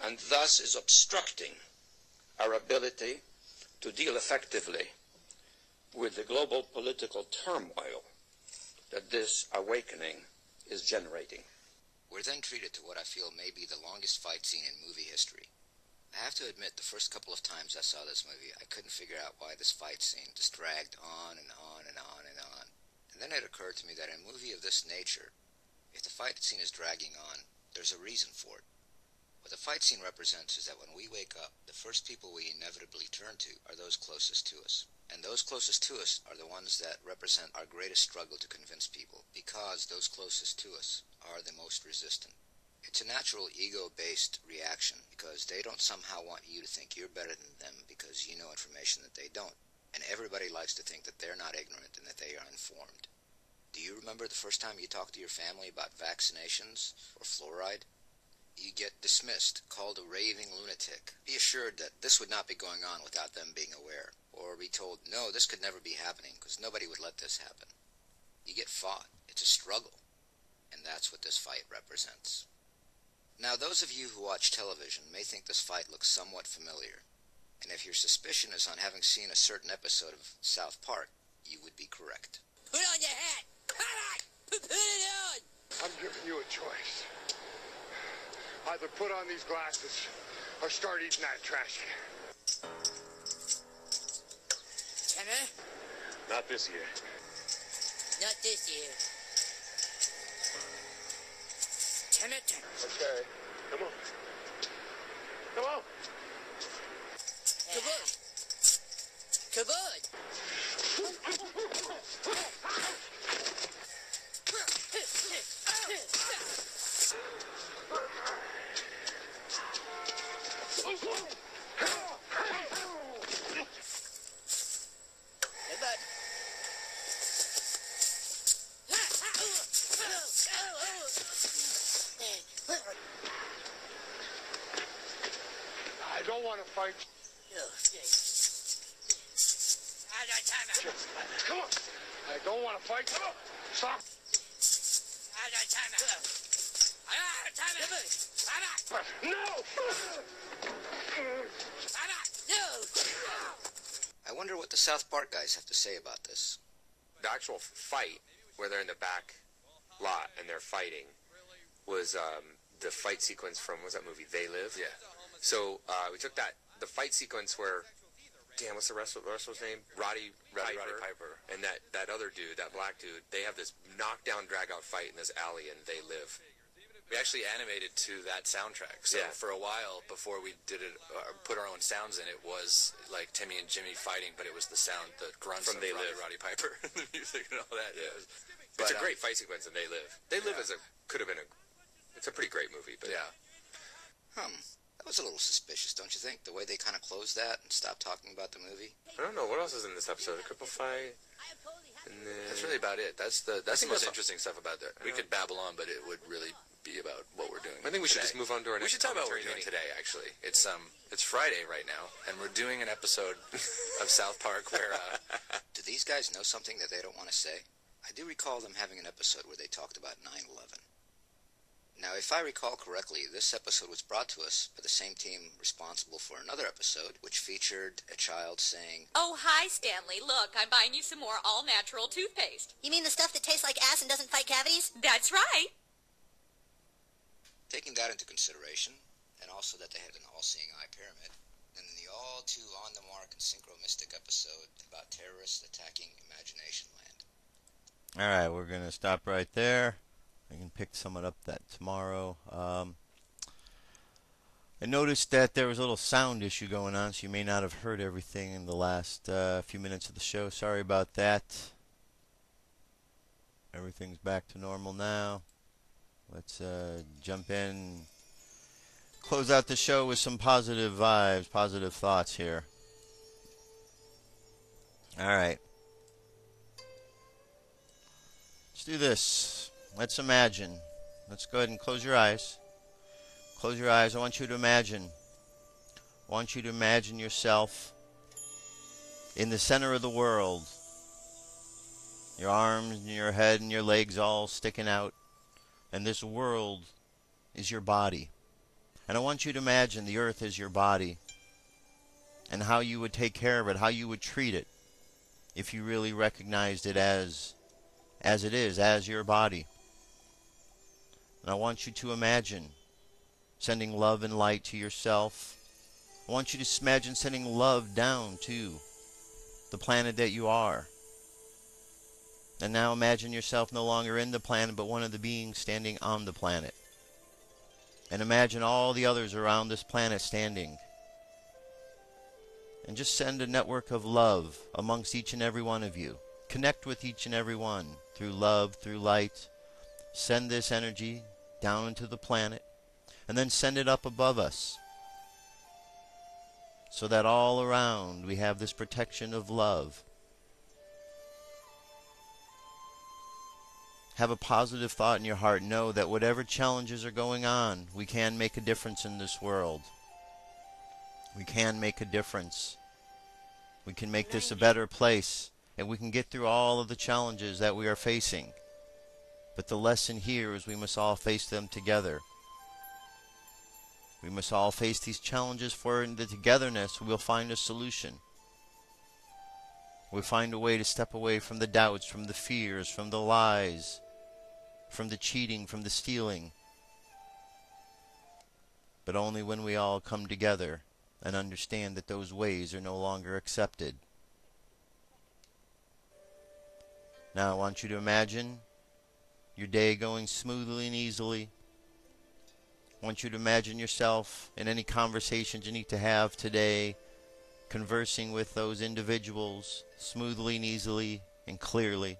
and thus is obstructing our ability to deal effectively with the global political turmoil that this awakening is generating. We're then treated to what I feel may be the longest fight scene in movie history. I have to admit, the first couple of times I saw this movie, I couldn't figure out why this fight scene just dragged on and on and on and on. And then it occurred to me that in a movie of this nature, if the fight scene is dragging on, there's a reason for it. What the fight scene represents is that when we wake up, the first people we inevitably turn to are those closest to us. And those closest to us are the ones that represent our greatest struggle to convince people, because those closest to us are the most resistant. It's a natural ego-based reaction, because they don't somehow want you to think you're better than them because you know information that they don't. And everybody likes to think that they're not ignorant and that they are informed. Do you remember the first time you talked to your family about vaccinations or fluoride? You get dismissed, called a raving lunatic. Be assured that this would not be going on without them being aware. Or be told, no, this could never be happening because nobody would let this happen. You get fought. It's a struggle. And that's what this fight represents. Now, those of you who watch television may think this fight looks somewhat familiar. And if your suspicion is on having seen a certain episode of South Park, you would be correct. Put on your hat! Come on! Put it on! I'm giving you a choice. Either put on these glasses or start eating that trash can. Tanner? Not this year. Not this year. Tanner. Okay. Come on. Come on. Kavod! I don't want to fight. Come on. I don't want to fight. Come on. Stop. No! I wonder what the South Park guys have to say about this. The actual fight, where they're in the back lot and they're fighting, was the fight sequence from, what's that movie, They Live? Yeah. So we took the fight sequence where, damn, what's the wrestler's name? Roddy Piper. And that other dude, that black dude, they have this knockdown, drag-out fight in this alley in They Live. We actually animated to that soundtrack. So Yeah. for a while, before we did it, put our own sounds in, it was like Timmy and Jimmy fighting, but it was the sound, the grunts From of They Live. Roddy Piper, the music and all that. Yeah. It's a great fight sequence in They Live. They Live it's a pretty great movie. But Yeah. That was a little suspicious, don't you think? The way they kind of closed that and stopped talking about the movie. I don't know, what else is in this episode? A cripple fight? And then... That's really about it. That's the think most that's all. interesting stuff about that. We could babble on, but it would really be about what we're doing. I think we should today. just move on to our We next should talk about what we're commentary doing today, actually. It's Friday right now, and we're doing an episode of South Park where... Do these guys know something that they don't want to say? I do recall them having an episode where they talked about 9/11. Now, if I recall correctly, this episode was brought to us by the same team responsible for another episode, which featured a child saying, Oh, hi, Stanley. Look, I'm buying you some more all-natural toothpaste. You mean the stuff that tastes like ass and doesn't fight cavities? That's right. taking that into consideration, and also that they had an all-seeing eye pyramid, and then the all-too on-the-mark and synchro-mystic episode about terrorists attacking Imagination Land. All right, we're going to stop right there. I can pick someone up that tomorrow. I noticed that there was a little sound issue going on, so you may not have heard everything in the last few minutes of the show. Sorry about that. Everything's back to normal now. Let's jump in, close out the show with some positive vibes, positive thoughts here. All right. Let's do this. Let's imagine. Let's go ahead and close your eyes. Close your eyes. I want you to imagine. I want you to imagine yourself in the center of the world. Your arms and your head and your legs all sticking out. And this world is your body. And I want you to imagine the earth as your body and how you would take care of it, how you would treat it if you really recognized it as it is, as your body. And I want you to imagine sending love and light to yourself. I want you to imagine sending love down to the planet that you are. And now imagine yourself no longer in the planet, but one of the beings standing on the planet. And imagine all the others around this planet standing. And just send a network of love amongst each and every one of you. Connect with each and every one through love, through light. Send this energy down into the planet. And then send it up above us. So that all around we have this protection of love. Have a positive thought in your heart. Know that whatever challenges are going on, we can make a difference in this world. We can make a difference. We can make this a better place. And we can get through all of the challenges that we are facing. But the lesson here is we must all face them together. We must all face these challenges, for in the togetherness we'll find a solution. We'll find a way to step away from the doubts, from the fears, from the lies, from the cheating, from the stealing. But only when we all come together and understand that those ways are no longer accepted. Now I want you to imagine your day going smoothly and easily. I want you to imagine yourself in any conversations you need to have today, conversing with those individuals smoothly and easily and clearly.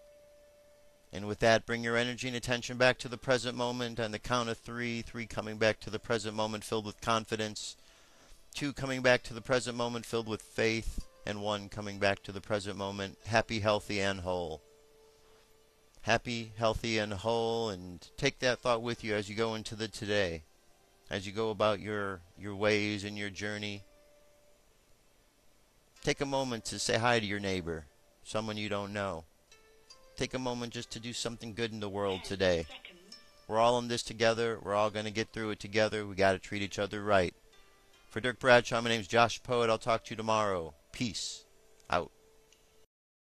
And with that, bring your energy and attention back to the present moment on the count of 3. 3 coming back to the present moment filled with confidence. 2 coming back to the present moment filled with faith. And 1 coming back to the present moment happy, healthy, and whole. Happy, healthy, and whole. And take that thought with you as you go into the today. As you go about your ways and your journey. Take a moment to say hi to your neighbor, someone you don't know. Take a moment just to do something good in the world today. We're all in this together. We're all going to get through it together. We got to treat each other right. For Dirk Bradshaw, my name's Josh Poet. I'll talk to you tomorrow. Peace out.